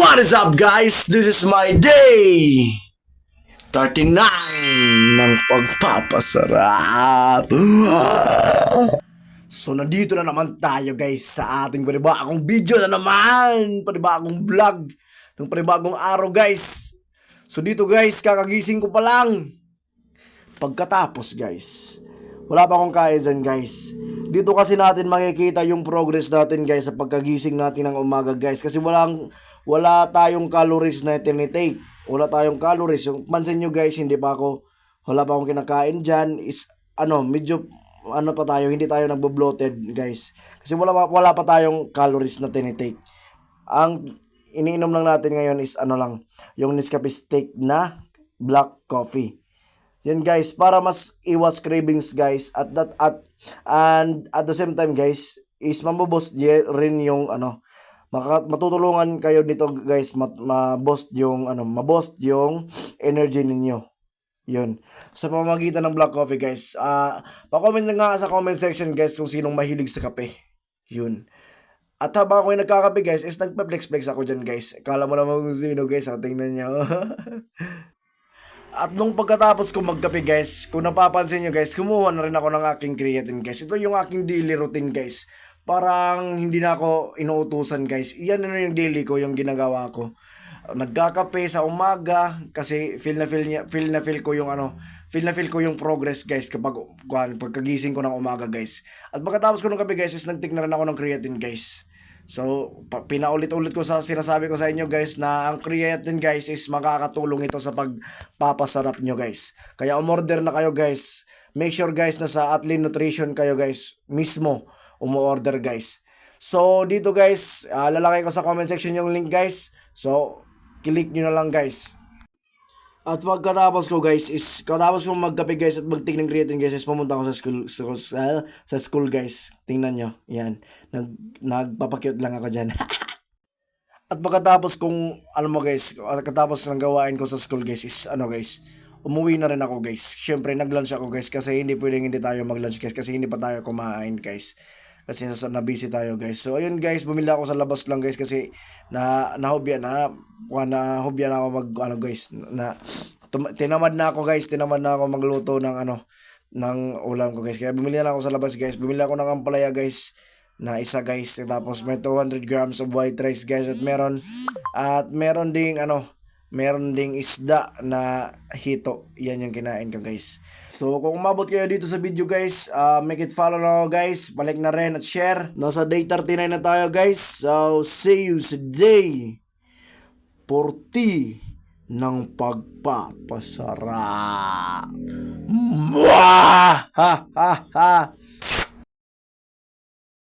What is up guys? This is my day 39 ng pagpapasarap. So nandito na naman tayo guys sa ating panibagong video na naman. Panibagong vlog ng panibagong araw guys. So dito guys, kakagising ko pa lang. Pagkatapos guys, wala pa akong kain dyan guys. Dito kasi natin makikita yung progress natin guys sa pagkagising natin ng umaga guys. Kasi wala tayong calories na tinitake. Wala tayong calories. Yung pansin nyo guys, wala pa akong kinakain dyan. Medyo pa tayo, hindi tayo nagbo-bloated guys. Kasi wala pa tayong calories na tinitake. Ang iniinom lang natin ngayon is yung Nescafe Steak na black coffee. Yan guys, para mas iwas cravings guys, at the same time guys, is maboost rin yung matutulungan kayo dito guys, maboost yung energy ninyo. Yun. Sa pamamagitan ng black coffee guys. Pa-comment na nga sa comment section guys kung sinong mahilig sa kape. Yun. At habang ako yung nagkakape guys, is nagpa-flex ako dyan guys. Kala mo naman kung sino guys, tingnan nyo. At nung pagkatapos ko magkape guys, kung napapansin nyo guys, kumuha na rin ako ng aking creatine guys. Ito yung aking daily routine guys. Parang hindi na ako inuutusan guys. Yan yung daily ko, yung ginagawa ko. Nagkakape sa umaga kasi feel na feel ko yung progress guys pagkagising ko ng umaga guys. At pagkatapos ko ng kape guys, is nagtik na rin ako ng creatine guys. So, pinaulit-ulit ko sinasabi ko sa inyo guys na ang creatine guys is makakatulong ito sa pagpapasarap nyo guys. Kaya umorder na kayo guys. Make sure guys na sa Atlin Nutrition kayo guys mismo umorder guys. So, dito guys, lalagay ko sa comment section yung link guys. So, click nyo na lang guys. At katapos ko magkape guys at magtik ng creatine guys, is pumunta ako sa school guys. Tingnan nyo, yan. Nagpapakyut lang ako dyan. At pagkatapos katapos ng gawain ko sa school guys, is umuwi na rin ako guys. Syempre nag-lunch ako guys kasi hindi tayo mag-lunch guys kasi hindi pa tayo kumain guys. Kasi na-busy tayo guys. So ayun guys, bumili ako sa labas lang guys kasi nahobyan ako tinamad na ako magluto ng ulam ko guys. Kaya bumili na ako sa labas guys. Bumili ako ng ampalaya guys na isa guys. Tapos may 200 grams of white rice guys at meron ding isda na hito. Yan yung kinain ko guys. So kung umabot kayo dito sa video guys, make it follow na guys. Balik na rin at share. Nasa day 39 na tayo guys. So see you sa day 40 ng pagpapasarap. Mwah! Ha ha ha.